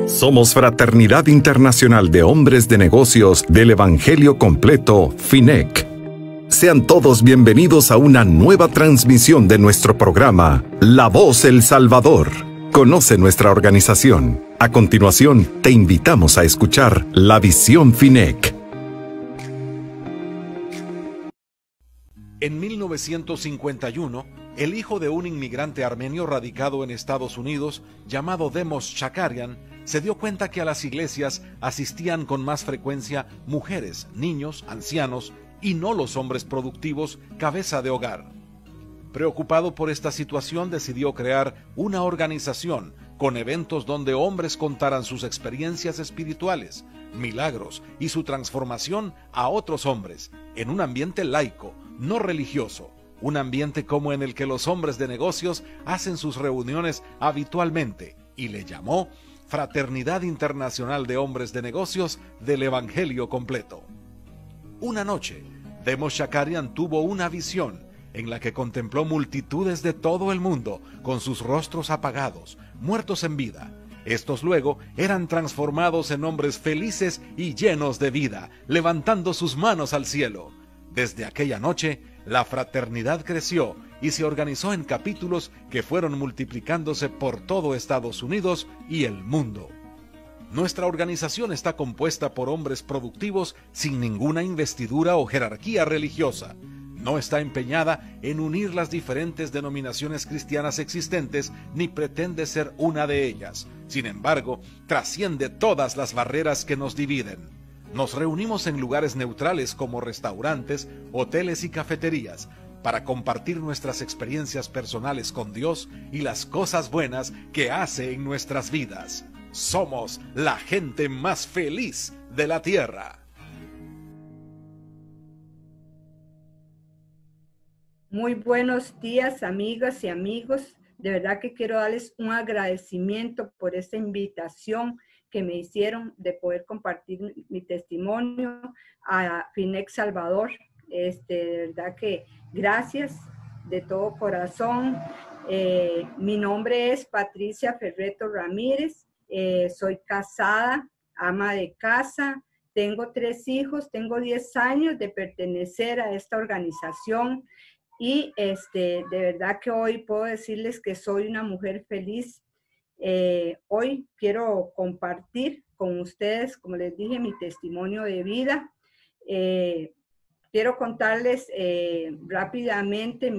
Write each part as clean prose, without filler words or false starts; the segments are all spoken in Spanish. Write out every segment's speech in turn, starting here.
Somos Fraternidad Internacional de Hombres de Negocios del Evangelio Completo, FINEC. Sean todos bienvenidos a una nueva transmisión de nuestro programa, La Voz El Salvador. Conoce nuestra organización. A continuación, te invitamos a escuchar La Visión FINEC. En 1951, el hijo de un inmigrante armenio radicado en Estados Unidos, llamado Demos Shakarian, se dio cuenta que a las iglesias asistían con más frecuencia mujeres, niños, ancianos y no los hombres productivos, cabeza de hogar. Preocupado por esta situación, decidió crear una organización con eventos donde hombres contaran sus experiencias espirituales, milagros y su transformación a otros hombres, en un ambiente laico, no religioso, un ambiente como en el que los hombres de negocios hacen sus reuniones habitualmente, y le llamó Fraternidad Internacional de Hombres de Negocios del Evangelio Completo. Una noche, Demos Shakarian tuvo una visión en la que contempló multitudes de todo el mundo con sus rostros apagados, muertos en vida. Estos luego eran transformados en hombres felices y llenos de vida, levantando sus manos al cielo. Desde aquella noche, la fraternidad creció y se organizó en capítulos que fueron multiplicándose por todo Estados Unidos y el mundo. Nuestra organización está compuesta por hombres productivos sin ninguna investidura o jerarquía religiosa. No está empeñada en unir las diferentes denominaciones cristianas existentes, ni pretende ser una de ellas. Sin embargo, trasciende todas las barreras que nos dividen. Nos reunimos en lugares neutrales como restaurantes, hoteles y cafeterías, para compartir nuestras experiencias personales con Dios y las cosas buenas que hace en nuestras vidas. Somos la gente más feliz de la tierra. Muy buenos días, amigas y amigos. De verdad que quiero darles un agradecimiento por esta invitación que me hicieron de poder compartir mi testimonio a FINEC Salvador. De verdad que gracias de todo corazón. Mi nombre es Patricia Ferreto Ramírez. Soy casada, ama de casa. Tengo 3 hijos. Tengo 10 años de pertenecer a esta organización. Y de verdad que hoy puedo decirles que soy una mujer feliz. Hoy quiero compartir con ustedes, como les dije, mi testimonio de vida. Quiero contarles rápidamente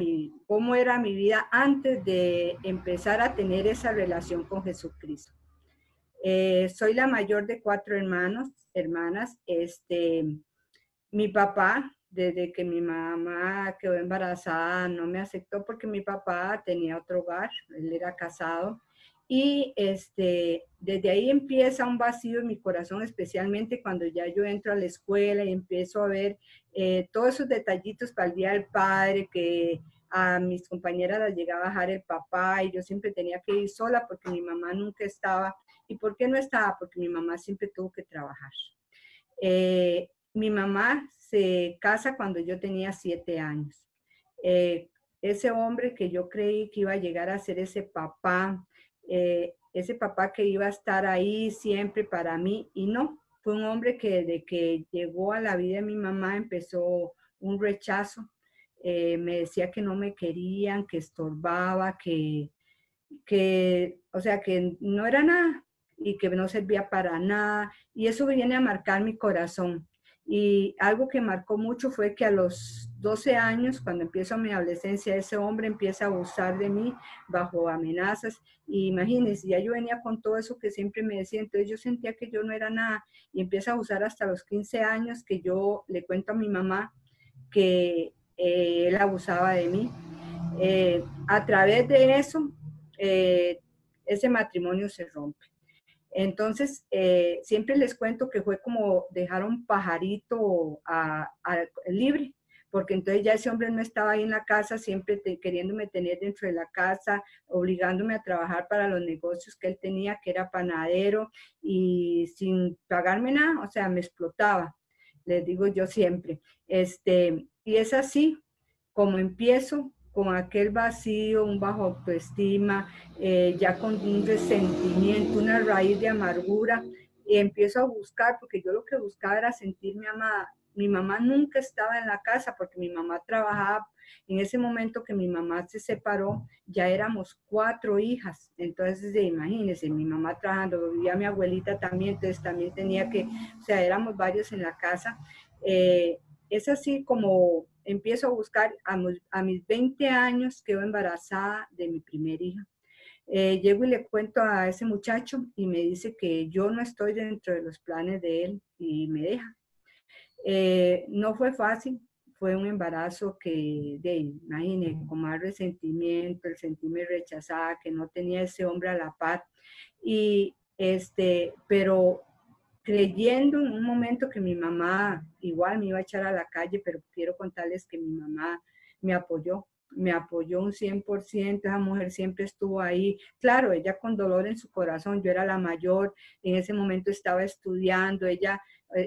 cómo era mi vida antes de empezar a tener esa relación con Jesucristo. Soy la mayor de 4 hermanas. Mi papá, desde que mi mamá quedó embarazada, no me aceptó porque mi papá tenía otro hogar, él era casado. Y desde ahí empieza un vacío en mi corazón, especialmente cuando ya yo entro a la escuela y empiezo a ver todos esos detallitos para el Día del Padre, que a mis compañeras las llegaba a bajar el papá y yo siempre tenía que ir sola porque mi mamá nunca estaba. ¿Y por qué no estaba? Porque mi mamá siempre tuvo que trabajar. Mi mamá se casa cuando yo tenía 7 años. Ese hombre que yo creí que iba a llegar a ser ese papá que iba a estar ahí siempre para mí, y no, fue un hombre que desde que llegó a la vida de mi mamá empezó un rechazo. Me decía que no me querían, que estorbaba, o sea, que no era nada y que no servía para nada. Y eso viene a marcar mi corazón. Y algo que marcó mucho fue que a los 12 años, cuando empiezo mi adolescencia, ese hombre empieza a abusar de mí bajo amenazas. Y imagínense, ya yo venía con todo eso que siempre me decía, entonces yo sentía que yo no era nada. Y empieza a abusar hasta los 15 años, que yo le cuento a mi mamá que él abusaba de mí. A través de eso, ese matrimonio se rompe. Entonces, siempre les cuento que fue como dejar un pajarito libre, porque entonces ya ese hombre no estaba ahí en la casa, siempre queriéndome tener dentro de la casa, obligándome a trabajar para los negocios que él tenía, que era panadero, y sin pagarme nada, o sea, me explotaba, les digo yo siempre. Y es así como empiezo con aquel vacío, un bajo autoestima, ya con un resentimiento, una raíz de amargura, y empiezo a buscar, porque yo lo que buscaba era sentirme amada. Mi mamá nunca estaba en la casa porque mi mamá trabajaba. En ese momento que mi mamá se separó, ya éramos 4 hijas. Entonces, imagínense, mi mamá trabajando, vivía mi abuelita también, entonces también tenía que, o sea, éramos varios en la casa. Es así como empiezo a buscar, a mis 20 años quedo embarazada de mi primer hija. Llego y le cuento a ese muchacho y me dice que yo no estoy dentro de los planes de él y me deja. No fue fácil, fue un embarazo que, imagínense, con más resentimiento, el sentirme rechazada, que no tenía ese hombre a la par. Y pero creyendo en un momento que mi mamá igual me iba a echar a la calle, pero quiero contarles que mi mamá me apoyó un 100%, esa mujer siempre estuvo ahí. Claro, ella con dolor en su corazón, yo era la mayor, en ese momento estaba estudiando,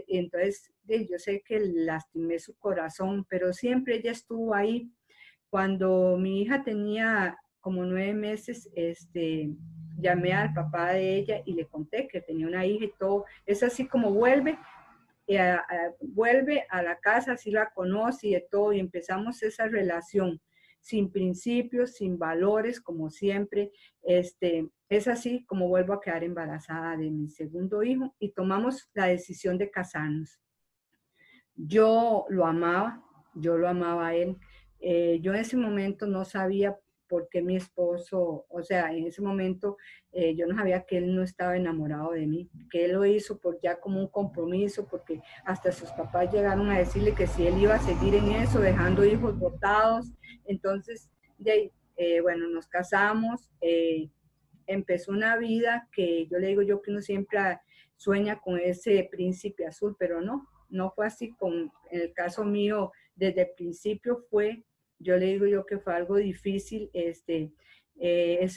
entonces yo sé que lastimé su corazón, pero siempre ella estuvo ahí. Cuando mi hija tenía como 9 meses, llamé al papá de ella y le conté que tenía una hija y todo. Es así como vuelve a la casa, así la conoce y de todo, y empezamos esa relación sin principios, sin valores, como siempre. Es así como vuelvo a quedar embarazada de mi segundo hijo y tomamos la decisión de casarnos. Yo lo amaba a él. Yo en ese momento no sabía por qué mi esposo, o sea, en ese momento yo no sabía que él no estaba enamorado de mí, que él lo hizo por ya como un compromiso, porque hasta sus papás llegaron a decirle que si él iba a seguir en eso, dejando hijos botados. Entonces, bueno, nos casamos, empezó una vida que yo le digo yo que uno siempre sueña con ese príncipe azul, pero no fue así. En el caso mío, desde el principio yo le digo yo que fue algo difícil. Ese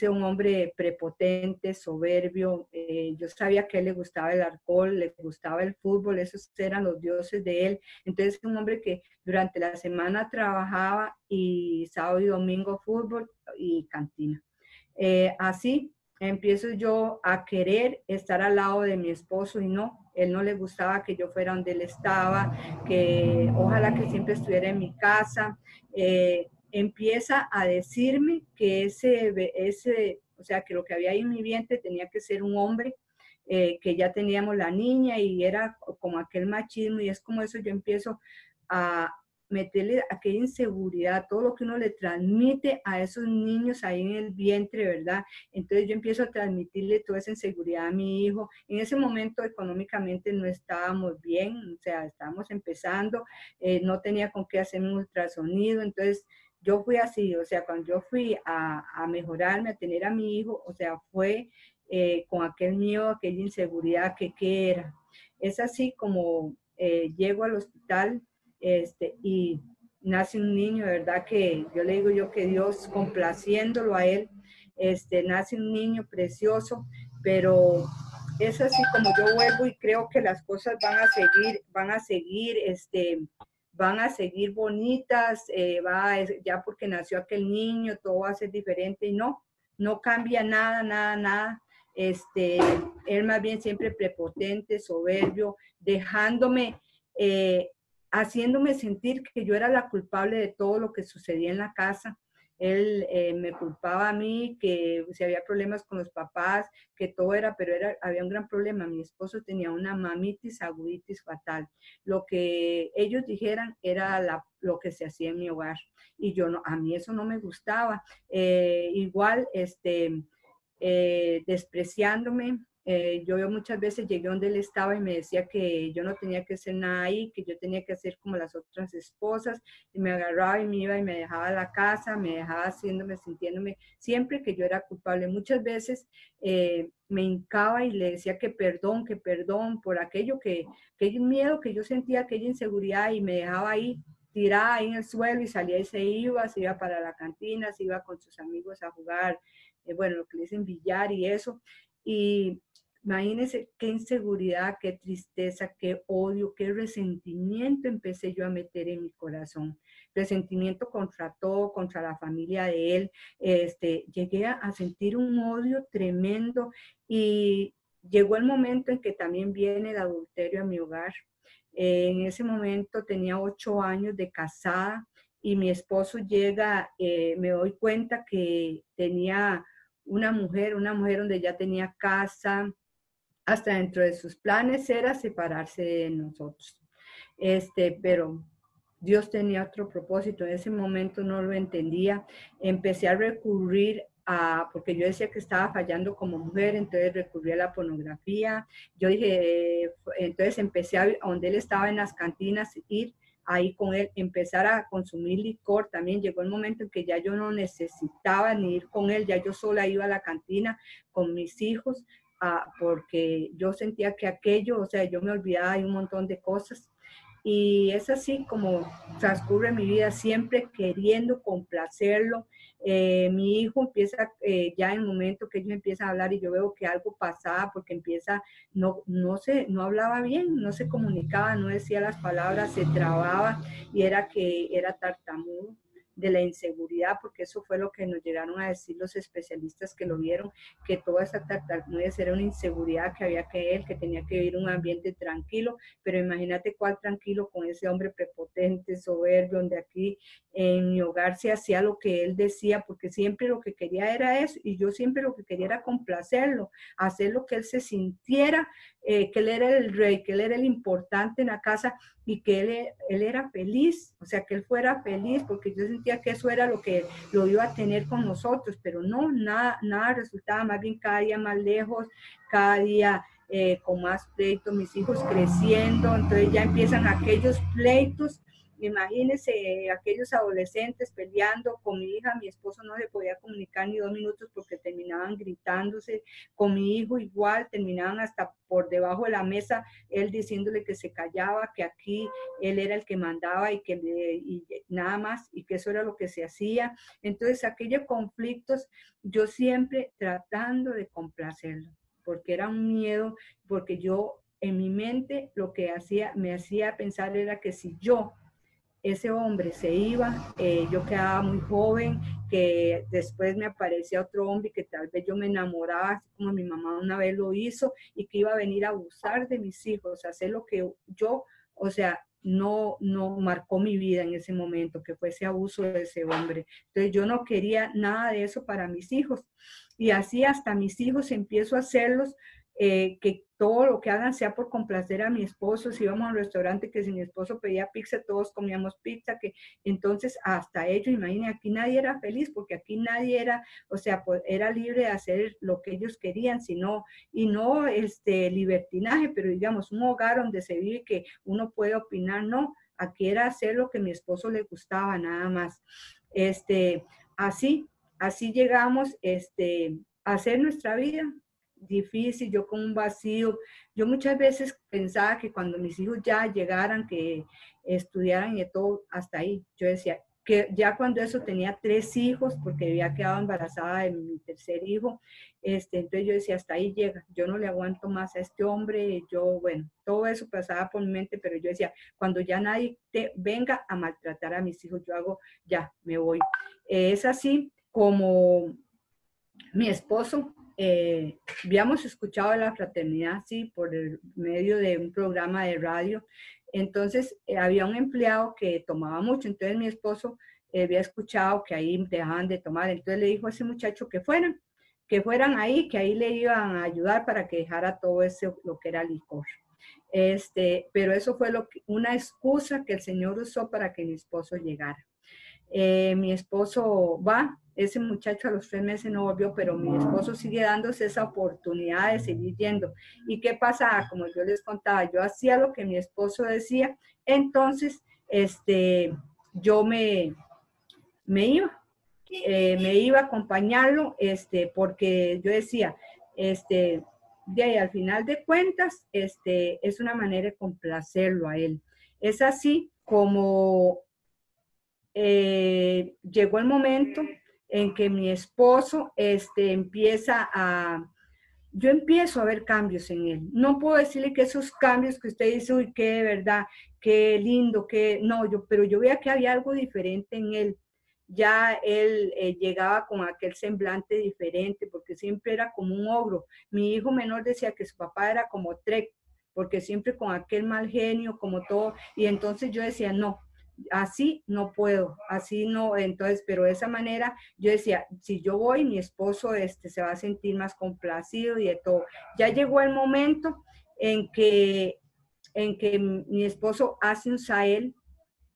un hombre prepotente, soberbio. Yo sabía que a él le gustaba el alcohol, le gustaba el fútbol, esos eran los dioses de él. Entonces, un hombre que durante la semana trabajaba y sábado y domingo fútbol y cantina. Así empiezo yo a querer estar al lado de mi esposo y él no le gustaba que yo fuera donde él estaba, que ojalá que siempre estuviera en mi casa. Empieza a decirme que o sea, que lo que había ahí en mi vientre tenía que ser un hombre, que ya teníamos la niña y era como aquel machismo, y es como eso yo empiezo a meterle aquella inseguridad, todo lo que uno le transmite a esos niños ahí en el vientre, ¿verdad? Entonces yo empiezo a transmitirle toda esa inseguridad a mi hijo. En ese momento económicamente no estábamos bien, o sea, estábamos empezando, no tenía con qué hacer un ultrasonido, entonces yo fui así, o sea, cuando yo fui a mejorarme, a tener a mi hijo, o sea, fue con aquel miedo, aquella inseguridad que era. Es así como llego al hospital, y nace un niño, de verdad que yo le digo yo que Dios complaciéndolo a él, nace un niño precioso, pero es así como yo vuelvo y creo que las cosas van a seguir bonitas, ya porque nació aquel niño, todo va a ser diferente y no cambia nada, nada, nada. Él más bien siempre prepotente, soberbio, dejándome, haciéndome sentir que yo era la culpable de todo lo que sucedía en la casa. Él me culpaba a mí, que si había problemas con los papás, que todo era, pero había un gran problema. Mi esposo tenía una mamitis aguditis fatal. Lo que ellos dijeran era lo que se hacía en mi hogar. Y yo no, a mí eso no me gustaba. Igual, despreciándome. Yo muchas veces llegué donde él estaba y me decía que yo no tenía que hacer nada ahí, que yo tenía que hacer como las otras esposas, y me agarraba y me iba y me dejaba a la casa, me dejaba sintiéndome siempre que yo era culpable. Muchas veces me hincaba y le decía que perdón por aquello aquel miedo que yo sentía, aquella inseguridad, y me dejaba ahí tirada ahí en el suelo, y salía y se iba para la cantina, se iba con sus amigos a jugar, bueno, lo que le dicen billar y eso. Y imagínense qué inseguridad, qué tristeza, qué odio, qué resentimiento empecé yo a meter en mi corazón. Resentimiento contra todo, contra la familia de él. Llegué a sentir un odio tremendo, y llegó el momento en que también viene el adulterio a mi hogar. En ese momento tenía 8 años de casada, y mi esposo llega, me doy cuenta que tenía una mujer donde ya tenía casa. Hasta dentro de sus planes era separarse de nosotros. Pero Dios tenía otro propósito. En ese momento no lo entendía. Empecé a recurrir porque yo decía que estaba fallando como mujer, entonces recurrí a la pornografía. Yo dije, entonces empecé a donde él estaba en las cantinas, ir ahí con él, empezar a consumir licor. También llegó el momento en que ya yo no necesitaba ni ir con él, ya yo sola iba a la cantina con mis hijos, porque yo sentía que aquello, o sea, yo me olvidaba de un montón de cosas. Y es así como transcurre mi vida, siempre queriendo complacerlo. Mi hijo empieza, ya en el momento que ellos empiezan a hablar y yo veo que algo pasaba, porque empieza, no hablaba bien, no se comunicaba, no decía las palabras, se trababa, y era que era tartamudo de la inseguridad, porque eso fue lo que nos llegaron a decir los especialistas que lo vieron, que toda esa tartamudez era una inseguridad que había que tenía que vivir un ambiente tranquilo. Pero imagínate cuál tranquilo con ese hombre prepotente, soberbio, donde aquí en mi hogar se hacía lo que él decía, porque siempre lo que quería era eso, y yo siempre lo que quería era complacerlo, hacer lo que él se sintiera, que él era el rey, que él era el importante en la casa, y que él era feliz, o sea, que él fuera feliz, porque yo sentía que eso era lo que lo iba a tener con nosotros. Pero no, nada resultaba, más bien cada día más lejos, cada día con más pleitos, mis hijos creciendo. Entonces ya empiezan aquellos pleitos. Imagínense, aquellos adolescentes peleando con mi hija. Mi esposo no se podía comunicar ni 2 minutos porque terminaban gritándose. Con mi hijo igual, terminaban hasta por debajo de la mesa, él diciéndole que se callaba, que aquí él era el que mandaba, y nada más, y que eso era lo que se hacía. Entonces, aquellos conflictos, yo siempre tratando de complacerlo, porque era un miedo, porque yo en mi mente lo que me hacía pensar era que si ese hombre se iba, yo quedaba muy joven, que después me aparecía otro hombre, que tal vez yo me enamoraba, así como mi mamá una vez lo hizo, y que iba a venir a abusar de mis hijos, hacer lo que yo, o sea, no marcó mi vida en ese momento, que fue ese abuso de ese hombre. Entonces yo no quería nada de eso para mis hijos, y así hasta mis hijos empiezo a hacerlos, que todo lo que hagan sea por complacer a mi esposo. Si íbamos al restaurante, que si mi esposo pedía pizza, todos comíamos pizza, que entonces hasta ellos, imagínense, aquí nadie era feliz, porque aquí nadie era, o sea, pues, era libre de hacer lo que ellos querían, sino, y no libertinaje, pero digamos, un hogar donde se vive que uno puede opinar, no, aquí era hacer lo que a mi esposo le gustaba, nada más. Así llegamos, a hacer nuestra vida difícil, yo con un vacío. Yo muchas veces pensaba que cuando mis hijos ya llegaran, que estudiaran y todo, hasta ahí. Yo decía que ya cuando eso tenía 3 hijos, porque había quedado embarazada de mi tercer hijo, entonces yo decía, hasta ahí llega, yo no le aguanto más a este hombre. Bueno, todo eso pasaba por mi mente, pero yo decía, cuando ya nadie venga a maltratar a mis hijos, ya, me voy. Es así como mi esposo habíamos escuchado de la fraternidad, sí, por el medio de un programa de radio. Entonces, había un empleado que tomaba mucho, entonces mi esposo había escuchado que ahí dejaban de tomar, entonces le dijo a ese muchacho que fueran ahí, que ahí le iban a ayudar para que dejara todo eso, lo que era licor. Pero eso fue una excusa que el Señor usó para que mi esposo llegara. Mi esposo va, ese muchacho a los 3 meses no volvió, pero mi esposo sigue dándose esa oportunidad de seguir yendo. ¿Y qué pasa? Como yo les contaba, yo hacía lo que mi esposo decía, entonces yo me iba a acompañarlo, porque yo decía, de ahí, al final de cuentas, es una manera de complacerlo a él. Es así como llegó el momento en que mi esposo yo empiezo a ver cambios en él. No puedo decirle que esos cambios que usted dice, uy, qué de verdad, qué lindo, pero yo veía que había algo diferente en él. Ya él llegaba con aquel semblante diferente, porque siempre era como un ogro. Mi hijo menor decía que su papá era como Trek, porque siempre con aquel mal genio, como todo. Y entonces yo decía, no, así no puedo, así no, entonces, pero de esa manera yo decía, si yo voy, mi esposo se va a sentir más complacido y de todo. Ya llegó el momento en que mi esposo hace un Sahel,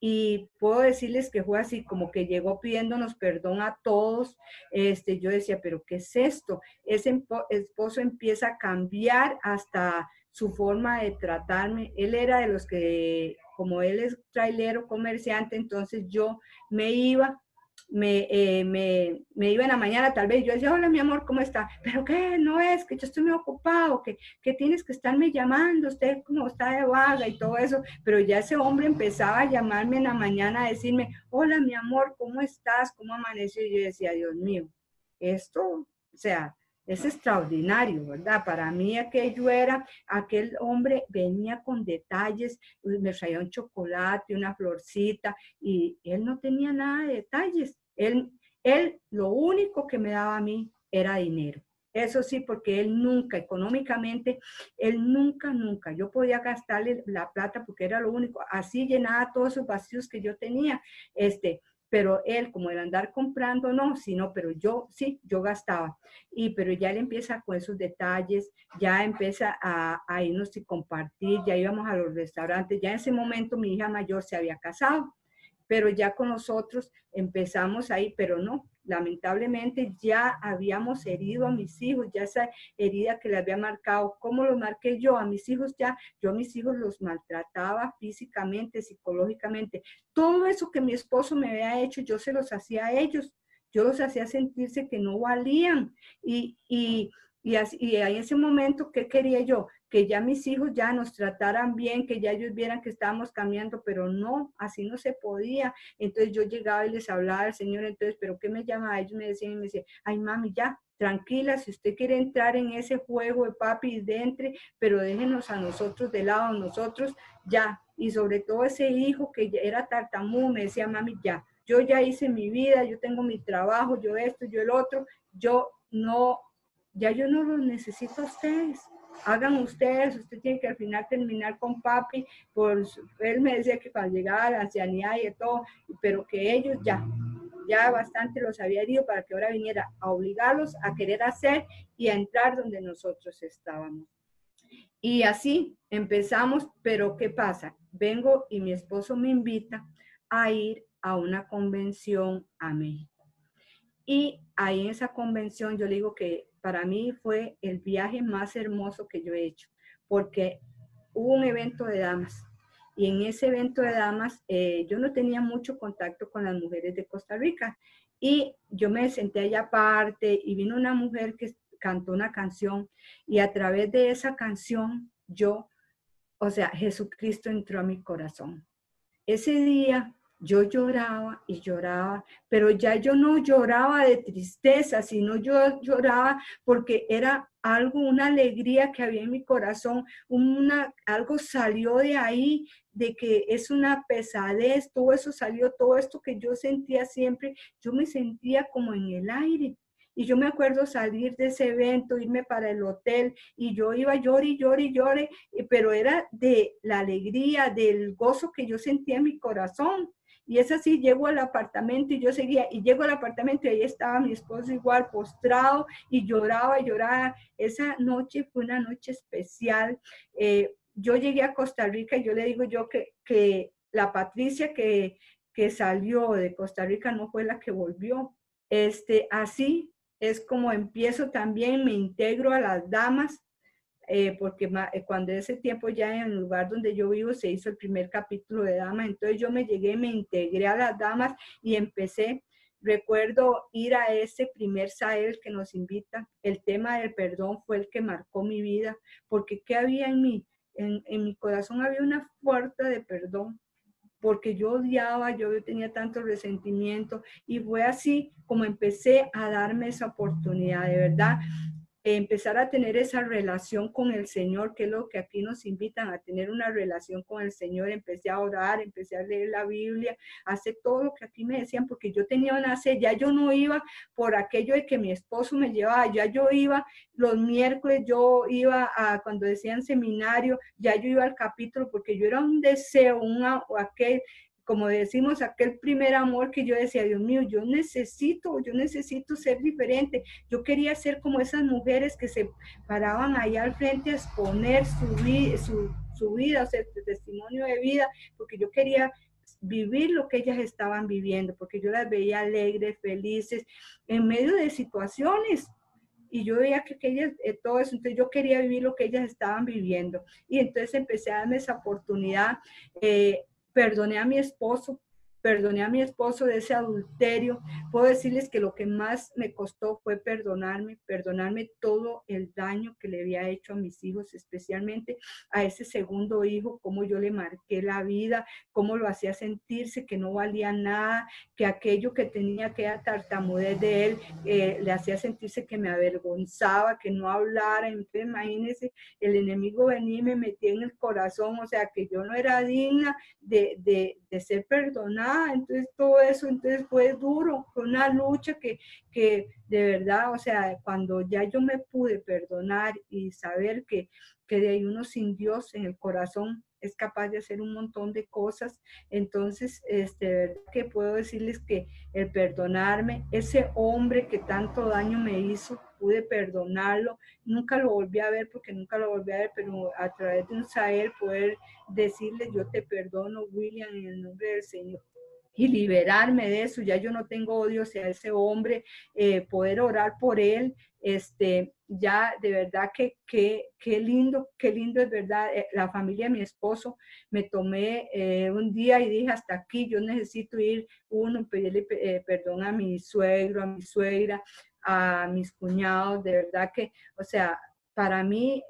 y puedo decirles que fue así, como que llegó pidiéndonos perdón a todos. Yo decía, pero ¿qué es esto? Ese esposo empieza a cambiar hasta su forma de tratarme. Él era de los que, como él es trailero, comerciante, entonces yo me iba me iba en la mañana, tal vez yo decía, hola mi amor, ¿cómo está? Pero qué, no es, que yo estoy muy ocupado, que tienes que estarme llamando, usted como está de vaga y todo eso, pero ya ese hombre empezaba a llamarme en la mañana, a decirme, hola mi amor, ¿cómo estás? ¿Cómo amaneció? Y yo decía, Dios mío, esto, o sea, es extraordinario, ¿verdad? Para mí aquel hombre venía con detalles, me traía un chocolate, una florcita, y él no tenía nada de detalles. Él lo único que me daba a mí era dinero. Eso sí, porque él nunca, económicamente, él nunca, yo podía gastarle la plata porque era lo único. Así llenaba todos esos vacíos que yo tenía. Pero él, como el andar comprando, no, sino, pero yo gastaba. Pero ya él empieza con esos detalles, ya empieza a irnos y compartir, ya íbamos a los restaurantes, ya en ese momento mi hija mayor se había casado, pero ya con nosotros empezamos ahí, pero no, lamentablemente ya habíamos herido a mis hijos, ya esa herida que le había marcado, ¿cómo lo marqué yo? A mis hijos yo a mis hijos los maltrataba físicamente, psicológicamente, todo eso que mi esposo me había hecho, yo se los hacía a ellos, yo los hacía sentirse que no valían, y en ese momento, ¿qué quería yo? Que ya mis hijos ya nos trataran bien, que ya ellos vieran que estábamos cambiando, pero no, así no se podía. Entonces yo llegaba y les hablaba al Señor, entonces, ¿pero qué me llama? Ellos me decían, ay mami, ya, tranquila, si usted quiere entrar en ese juego de papi, entre, pero déjenos a nosotros de lado, nosotros ya. Y sobre todo ese hijo que era tartamudo, me decía, mami, ya, yo ya hice mi vida, yo tengo mi trabajo, yo esto, yo el otro, yo no los necesito a ustedes. Hagan ustedes, usted tiene que al final terminar con papi, él me decía que cuando llegaba a la ancianidad y de todo, pero que ellos ya bastante los había herido para que ahora viniera a obligarlos a querer hacer y a entrar donde nosotros estábamos. Y así empezamos, pero ¿qué pasa? Vengo y mi esposo me invita a ir a una convención a México. Y ahí en esa convención yo le digo que para mí fue el viaje más hermoso que yo he hecho, porque hubo un evento de damas. Y en ese evento de damas yo no tenía mucho contacto con las mujeres de Costa Rica. Y yo me senté allá aparte y vino una mujer que cantó una canción. Y a través de esa canción Jesucristo entró a mi corazón. Ese día yo lloraba y lloraba, pero ya yo no lloraba de tristeza, sino yo lloraba porque era algo, una alegría que había en mi corazón, algo salió de ahí, de que es una pesadez, todo eso salió, todo esto que yo sentía siempre, yo me sentía como en el aire. Y yo me acuerdo salir de ese evento, irme para el hotel, y yo iba llore, llore, llore, pero era de la alegría, del gozo que yo sentía en mi corazón. Y es así, llego al apartamento y yo seguía, y llego al apartamento y ahí estaba mi esposo igual postrado y lloraba, lloraba. Esa noche fue una noche especial. Yo llegué a Costa Rica y yo le digo yo que la Patricia que salió de Costa Rica no fue la que volvió. Así es como empiezo también, me integro a las damas, porque cuando ese tiempo ya en el lugar donde yo vivo se hizo el primer capítulo de damas, entonces yo me llegué, me integré a las damas y empecé. Recuerdo ir a ese primer Sahel que nos invita. El tema del perdón fue el que marcó mi vida, porque ¿qué había en mí? En mi corazón había una fuerza de perdón, porque yo odiaba, yo tenía tanto resentimiento, y fue así como empecé a darme esa oportunidad, de verdad, empezar a tener esa relación con el Señor, que es lo que aquí nos invitan, a tener una relación con el Señor. Empecé a orar, empecé a leer la Biblia, a hacer todo lo que aquí me decían, porque yo tenía una sed. Ya yo no iba por aquello de que mi esposo me llevaba, ya yo iba los miércoles, yo iba a, cuando decían seminario, ya yo iba al capítulo, porque yo era un deseo, aquel, como decimos, aquel primer amor que yo decía, Dios mío, yo necesito ser diferente. Yo quería ser como esas mujeres que se paraban allá al frente a exponer su vida, o sea, su testimonio de vida, porque yo quería vivir lo que ellas estaban viviendo, porque yo las veía alegres, felices, en medio de situaciones. Y yo veía que ellas, todo eso, entonces yo quería vivir lo que ellas estaban viviendo. Y entonces empecé a darme esa oportunidad. Perdoné a mi esposo de ese adulterio. Puedo decirles que lo que más me costó fue perdonarme todo el daño que le había hecho a mis hijos, especialmente a ese segundo hijo, cómo yo le marqué la vida, cómo lo hacía sentirse que no valía nada, que aquello que tenía, aquella tartamudez de él, le hacía sentirse que me avergonzaba, que no hablara. Entonces imagínense, el enemigo venía y me metía en el corazón, o sea, que yo no era digna de ser perdonada. Entonces todo eso, entonces fue duro, fue una lucha que de verdad, o sea, cuando ya yo me pude perdonar y saber que de ahí uno sin Dios en el corazón es capaz de hacer un montón de cosas. Entonces, de verdad que puedo decirles que el perdonarme, ese hombre que tanto daño me hizo, pude perdonarlo. Nunca lo volví a ver, porque nunca lo volví a ver, pero a través de un Sahel poder decirle, yo te perdono, William, en el nombre del Señor, y liberarme de eso. Ya yo no tengo odio hacia ese hombre, poder orar por él, ya de verdad qué lindo es verdad. La familia de mi esposo, me tomé un día y dije, hasta aquí, yo necesito ir, pedirle perdón a mi suegro, a mi suegra, a mis cuñados. De verdad que, o sea, para mí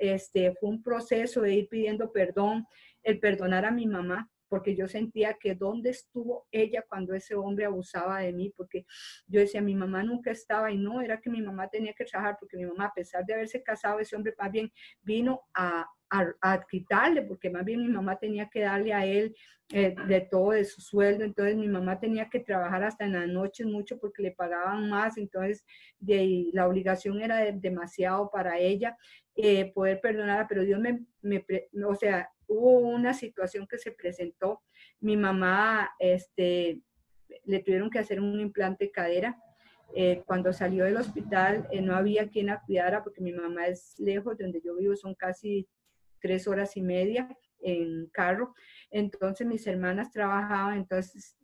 fue un proceso de ir pidiendo perdón, el perdonar a mi mamá, porque yo sentía que dónde estuvo ella cuando ese hombre abusaba de mí, porque yo decía, mi mamá nunca estaba, y no, era que mi mamá tenía que trabajar, porque mi mamá, a pesar de haberse casado, ese hombre más bien vino a quitarle, porque más bien mi mamá tenía que darle a él de todo, de su sueldo. Entonces mi mamá tenía que trabajar hasta en las noches mucho porque le pagaban más, entonces la obligación era demasiado para ella, poder perdonarla. Pero Dios o sea, hubo una situación que se presentó. Mi mamá, le tuvieron que hacer un implante de cadera. Cuando salió del hospital, no había quien la cuidara, porque mi mamá es lejos de donde yo vivo, son casi 3 horas y media en carro. Entonces mis hermanas trabajaban, entonces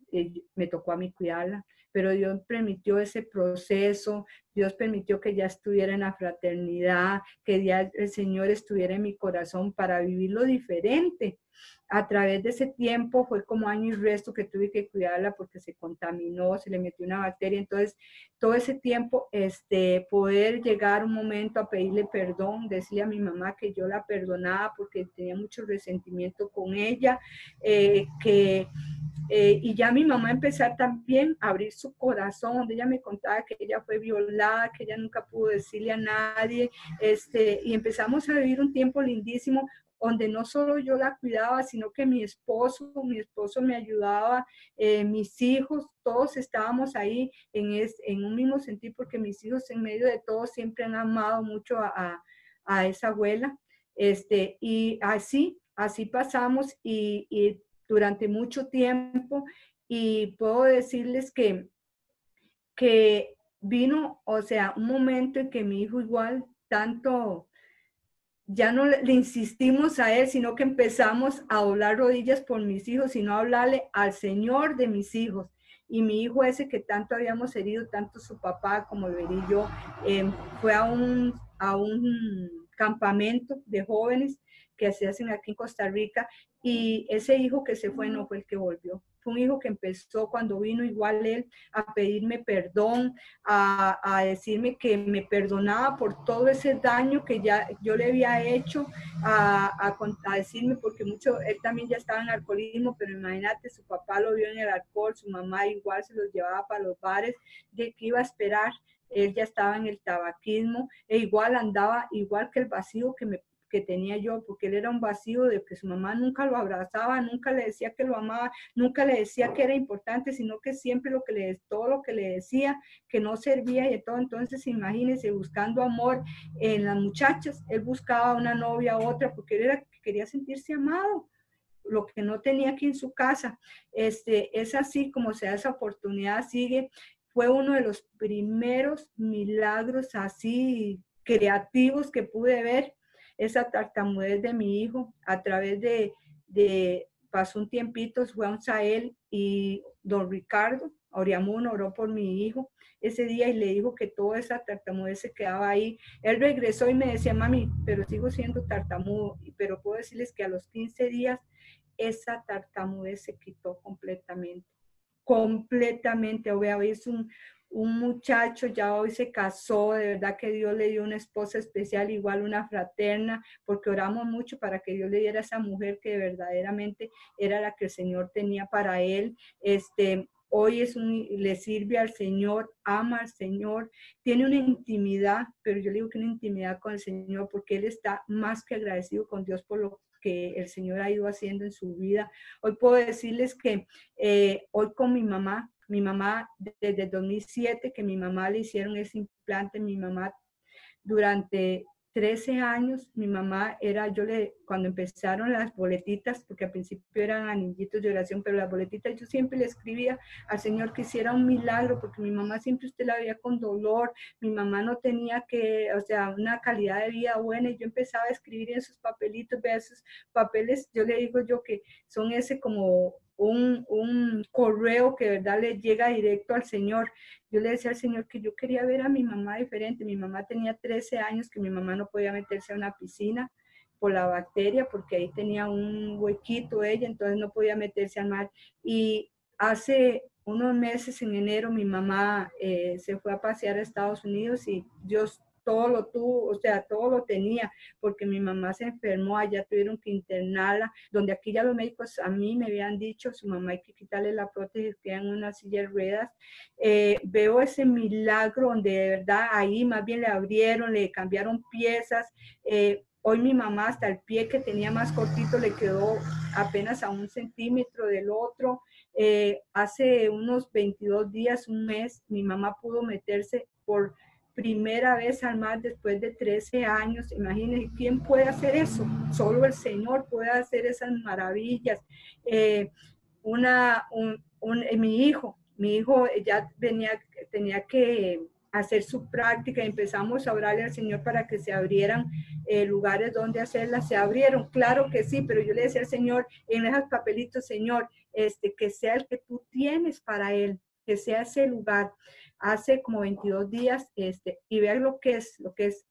me tocó a mí cuidarla. Pero Dios permitió ese proceso, Dios permitió que ya estuviera en la fraternidad, que ya el Señor estuviera en mi corazón para vivirlo diferente. A través de ese tiempo fue como año y resto que tuve que cuidarla, porque se contaminó, se le metió una bacteria. Entonces, todo ese tiempo, poder llegar un momento a pedirle perdón, decirle a mi mamá que yo la perdonaba porque tenía mucho resentimiento con ella, y ya mi mamá empezar también a abrir su corazón, donde ella me contaba que ella fue violada, que ella nunca pudo decirle a nadie, y empezamos a vivir un tiempo lindísimo, donde no solo yo la cuidaba, sino que mi esposo me ayudaba, mis hijos, todos estábamos ahí en un mismo sentir, porque mis hijos en medio de todo siempre han amado mucho a esa abuela. Y así pasamos y durante mucho tiempo, y puedo decirles que vino, o sea, un momento en que mi hijo igual tanto, ya no le insistimos a él, sino que empezamos a doblar rodillas por mis hijos, sino a hablarle al Señor de mis hijos. Y mi hijo ese que tanto habíamos herido, tanto su papá como lo herí yo, fue a un campamento de jóvenes que se hacen aquí en Costa Rica, y ese hijo que se fue no fue el que volvió. Fue un hijo que empezó cuando vino igual él a pedirme perdón, a decirme que me perdonaba por todo ese daño que ya yo le había hecho, a decirme, porque él también ya estaba en alcoholismo, pero imagínate, su papá lo vio en el alcohol, su mamá igual se los llevaba para los bares, de qué iba a esperar. Él ya estaba en el tabaquismo, e igual andaba igual que el vacío que tenía yo, porque él era un vacío de que su mamá nunca lo abrazaba, nunca le decía que lo amaba, nunca le decía que era importante, sino que siempre todo lo que le decía, que no servía y todo. Entonces, imagínense, buscando amor en las muchachas, él buscaba una novia, otra, porque él quería sentirse amado, lo que no tenía aquí en su casa. Es así como se da esa oportunidad, sigue. Fue uno de los primeros milagros así creativos que pude ver, esa tartamudez de mi hijo a través pasó un tiempito, fue a un Sahel, y don Ricardo Oriamuno oró por mi hijo ese día y le dijo que toda esa tartamudez se quedaba ahí. Él regresó y me decía, mami, pero sigo siendo tartamudo, pero puedo decirles que a los 15 días esa tartamudez se quitó completamente. Completamente. Hoy es un muchacho, ya hoy se casó, de verdad que Dios le dio una esposa especial, igual una fraterna, porque oramos mucho para que Dios le diera a esa mujer que verdaderamente era la que el Señor tenía para él. Hoy le sirve al Señor, ama al Señor, tiene una intimidad, pero yo le digo que una intimidad con el Señor, porque él está más que agradecido con Dios por lo que el Señor ha ido haciendo en su vida. Hoy puedo decirles que hoy con mi mamá desde el 2007, que mi mamá le hicieron ese implante, mi mamá durante 13 años, mi mamá cuando empezaron las boletitas, porque al principio eran anillitos de oración, pero las boletitas yo siempre le escribía al Señor que hiciera un milagro, porque mi mamá siempre usted la veía con dolor, mi mamá no tenía una calidad de vida buena, y yo empezaba a escribir en esos papelitos, vea esos papeles, yo le digo yo que son ese como un correo que de verdad le llega directo al Señor. Yo le decía al Señor que yo quería ver a mi mamá diferente. Mi mamá tenía 13 años, que mi mamá no podía meterse a una piscina por la bacteria, porque ahí tenía un huequito ella, entonces no podía meterse al mar. Y hace unos meses, en enero, mi mamá se fue a pasear a Estados Unidos, y Dios todo lo tuvo, todo lo tenía, porque mi mamá se enfermó, allá tuvieron que internarla, donde aquí ya los médicos a mí me habían dicho, su mamá hay que quitarle la prótesis, queda en una silla de ruedas. Veo ese milagro donde de verdad ahí más bien le abrieron, le cambiaron piezas. Hoy mi mamá, hasta el pie que tenía más cortito le quedó apenas a 1 centímetro del otro. Hace unos 22 días, un mes, mi mamá pudo meterse por primera vez al mar después de 13 años. Imagínense, ¿quién puede hacer eso? Solo el Señor puede hacer esas maravillas. Mi hijo ya tenía que hacer su práctica, y empezamos a orarle al Señor para que se abrieran lugares donde hacerla. Se abrieron, claro que sí, pero yo le decía al Señor en esos papelitos, Señor, que sea el que tú tienes para él, que sea ese lugar. Hace como 22 días, y vean lo que es,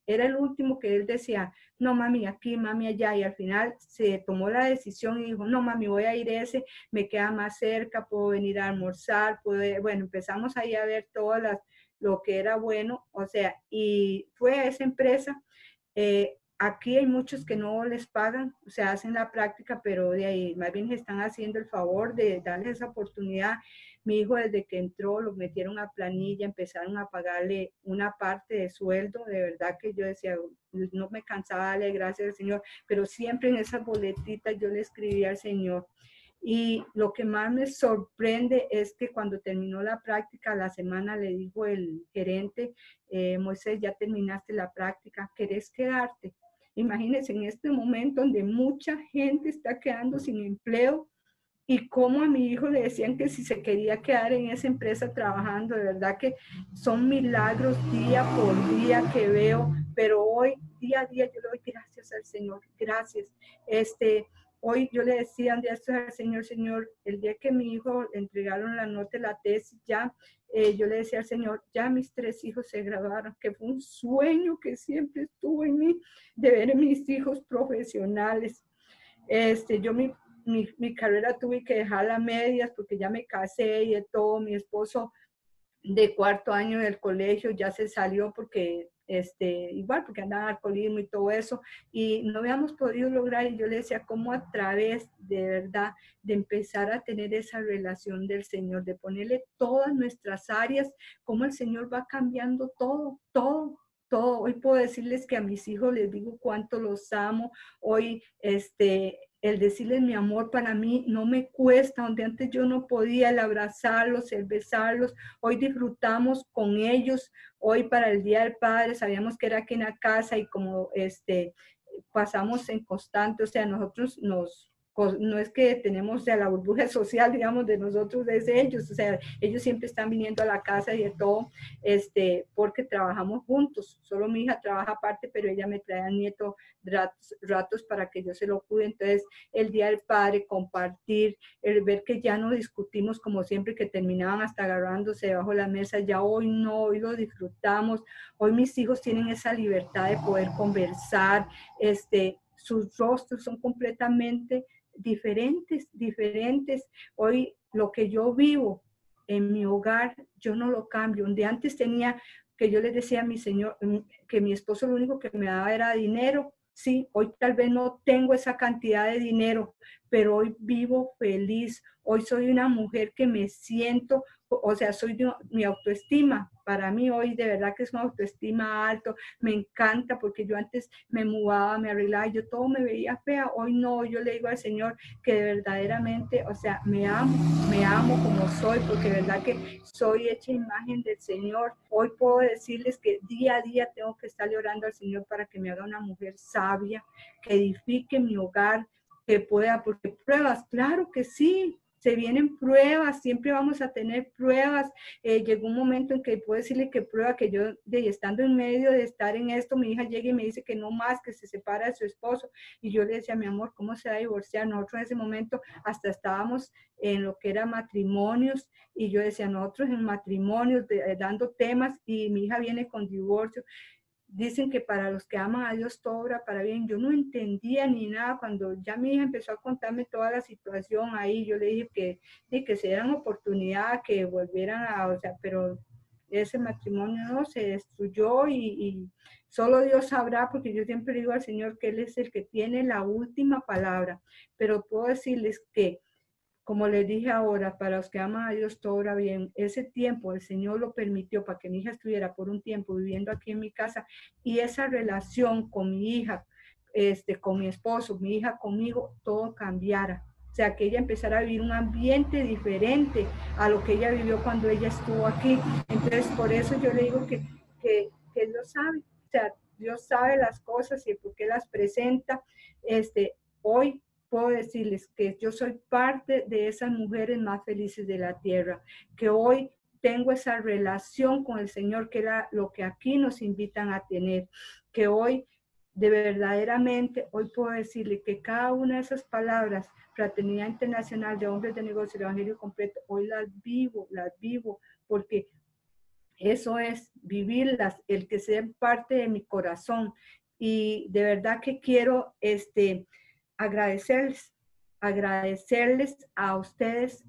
era el último que él decía, no mami aquí, mami allá, y al final se tomó la decisión y dijo, no mami, voy a ir me queda más cerca, puedo venir a almorzar, bueno, empezamos ahí a ver lo que era bueno, y fue a esa empresa. aquí hay muchos que no les pagan, o sea, hacen la práctica, pero de ahí más bien están haciendo el favor de darles esa oportunidad. Mi hijo desde que entró lo metieron a planilla, empezaron a pagarle una parte de sueldo, de verdad que yo decía, no me cansaba de darle gracias al Señor, pero siempre en esas boletitas yo le escribía al Señor. Y lo que más me sorprende es que cuando terminó la práctica, a la semana le dijo el gerente, Moisés, ya terminaste la práctica, ¿querés quedarte? Imagínense en este momento donde mucha gente está quedando sin empleo y cómo a mi hijo le decían que si se quería quedar en esa empresa trabajando, de verdad que son milagros día por día que veo, pero hoy, día a día, yo le doy gracias al Señor, gracias. Hoy yo le decía un día al Señor, Señor, el día que mi hijo le entregaron la nota de la tesis, ya yo le decía al Señor, ya mis 3 hijos se graduaron, que fue un sueño que siempre estuvo en mí, de ver a mis hijos profesionales. Yo mi carrera tuve que dejarla a medias porque ya me casé y de todo. Mi esposo de 4º año del colegio ya se salió porque igual porque andaba en alcoholismo y todo eso, y no habíamos podido lograr, y yo le decía cómo a través de verdad de empezar a tener esa relación del Señor, de ponerle todas nuestras áreas, cómo el Señor va cambiando todo, todo, todo. Hoy puedo decirles que a mis hijos les digo cuánto los amo. Hoy el decirles mi amor para mí no me cuesta, donde antes yo no podía, el abrazarlos, el besarlos. Hoy disfrutamos con ellos. Hoy para el Día del Padre sabíamos que era aquí en la casa, y como pasamos en constante, o sea, nosotros no es que tenemos de la burbuja social, digamos, de nosotros, de ellos, o sea, ellos siempre están viniendo a la casa y de todo, porque trabajamos juntos. Solo mi hija trabaja aparte, pero ella me trae al nieto ratos para que yo se lo cuide. Entonces, el Día del Padre, compartir, el ver que ya no discutimos como siempre, que terminaban hasta agarrándose debajo de la mesa, ya hoy no, hoy lo disfrutamos. Hoy mis hijos tienen esa libertad de poder conversar, sus rostros son completamente diferentes. Hoy lo que yo vivo en mi hogar, yo no lo cambio. Donde antes tenía, que yo les decía a mi señor, que mi esposo lo único que me daba era dinero. Sí, hoy tal vez no tengo esa cantidad de dinero, pero hoy vivo feliz. Hoy soy una mujer que me siento, o sea, mi autoestima. Para mí hoy de verdad que es una autoestima alto. Me encanta porque yo antes me mudaba, me arreglaba, yo todo me veía fea. Hoy no, yo le digo al Señor que verdaderamente, o sea, me amo como soy, porque de verdad que soy hecha imagen del Señor. Hoy puedo decirles que día a día tengo que estarle orando al Señor para que me haga una mujer sabia, que edifique mi hogar, que pueda, porque pruebas, claro que sí, se vienen pruebas, siempre vamos a tener pruebas. Llegó un momento en que puedo decirle que prueba, que yo, estando en medio de estar en esto, mi hija llega y me dice que no más, que se separa de su esposo, y yo le decía, mi amor, ¿cómo se va a divorciar? Nosotros en ese momento hasta estábamos en lo que era matrimonios, y yo decía, nosotros en matrimonios, dando temas, y mi hija viene con divorcio. Dicen que para los que aman a Dios todo obra para bien. Yo no entendía ni nada. Cuando ya mi hija empezó a contarme toda la situación ahí, yo le dije que se dieran oportunidad, que volvieran o sea, pero ese matrimonio no se destruyó, y solo Dios sabrá, porque yo siempre digo al Señor que Él es el que tiene la última palabra. Pero puedo decirles que, como les dije ahora, para los que aman a Dios todo obra bien. Ese tiempo el Señor lo permitió para que mi hija estuviera por un tiempo viviendo aquí en mi casa, y esa relación con mi hija, con mi esposo, mi hija conmigo, todo cambiara. O sea, que ella empezara a vivir un ambiente diferente a lo que ella vivió cuando ella estuvo aquí. Entonces, por eso yo le digo que Dios sabe, o sea, Dios sabe las cosas y por qué las presenta. Hoy puedo decirles que yo soy parte de esas mujeres más felices de la tierra, que hoy tengo esa relación con el Señor, que era lo que aquí nos invitan a tener, que hoy de verdaderamente, hoy puedo decirle que cada una de esas palabras, Fraternidad Internacional de Hombres de Negocio, el Evangelio Completo, hoy las vivo, porque eso es vivirlas, el que sean parte de mi corazón. Y de verdad que quiero agradecerles a ustedes,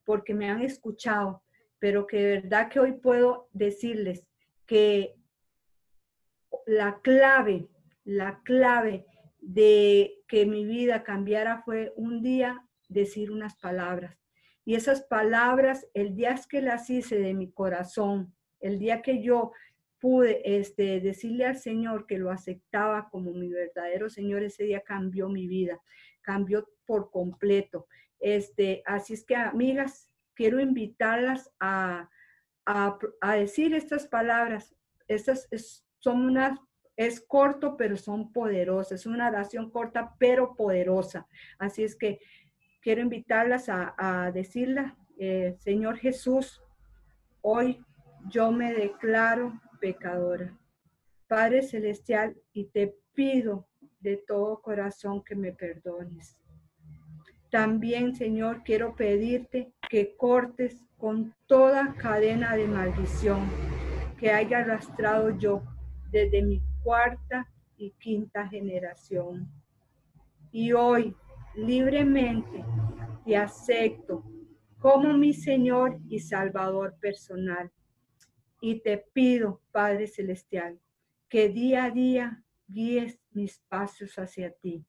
porque me han escuchado, pero que de verdad que hoy puedo decirles que la clave la clave de que mi vida cambiara fue un día decir unas palabras. Y esas palabras, el día que las hice de mi corazón, el día que yo pude decirle al Señor que lo aceptaba como mi verdadero Señor, ese día cambió mi vida, cambió por completo. Así es que, amigas, quiero invitarlas a decir estas palabras. Es corto, pero son poderosas. Es una oración corta, pero poderosa. Así es que quiero invitarlas a decirla. Señor Jesús, hoy yo me declaro pecadora. Padre Celestial, y te pido de todo corazón que me perdones. También, Señor, quiero pedirte que cortes con toda cadena de maldición que haya arrastrado yo desde mi cuarta y quinta generación. Y hoy, libremente, te acepto como mi Señor y Salvador personal. Y te pido, Padre Celestial, que día a día guíes mis pasos hacia ti.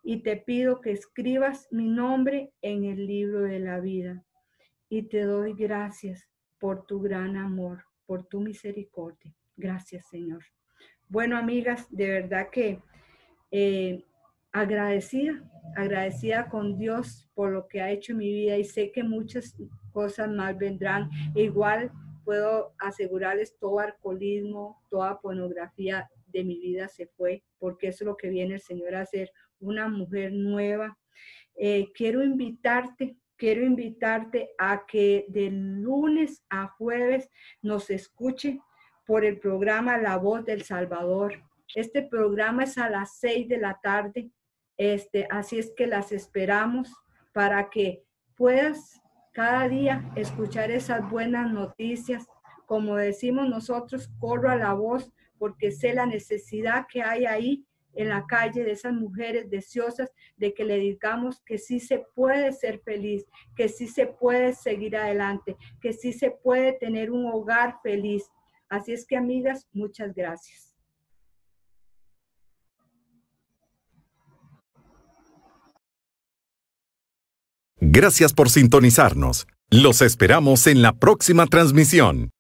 Y te pido que escribas mi nombre en el libro de la vida. Y te doy gracias por tu gran amor, por tu misericordia. Gracias, Señor. Bueno, amigas, de verdad que agradecida con Dios por lo que ha hecho en mi vida, y sé que muchas cosas más vendrán. Igual puedo asegurarles, todo alcoholismo, toda pornografía de mi vida se fue, porque eso es lo que viene el Señor a hacer, una mujer nueva. Quiero invitarte a que de lunes a jueves nos escuche por el programa La Voz del Salvador. Este programa es a las 6 de la tarde. Así es que las esperamos para que puedas cada día escuchar esas buenas noticias. Como decimos nosotros, corro a la voz porque sé la necesidad que hay ahí en la calle de esas mujeres deseosas de que le digamos que sí se puede ser feliz, que sí se puede seguir adelante, que sí se puede tener un hogar feliz. Así es que, amigas, muchas gracias. Gracias por sintonizarnos. Los esperamos en la próxima transmisión.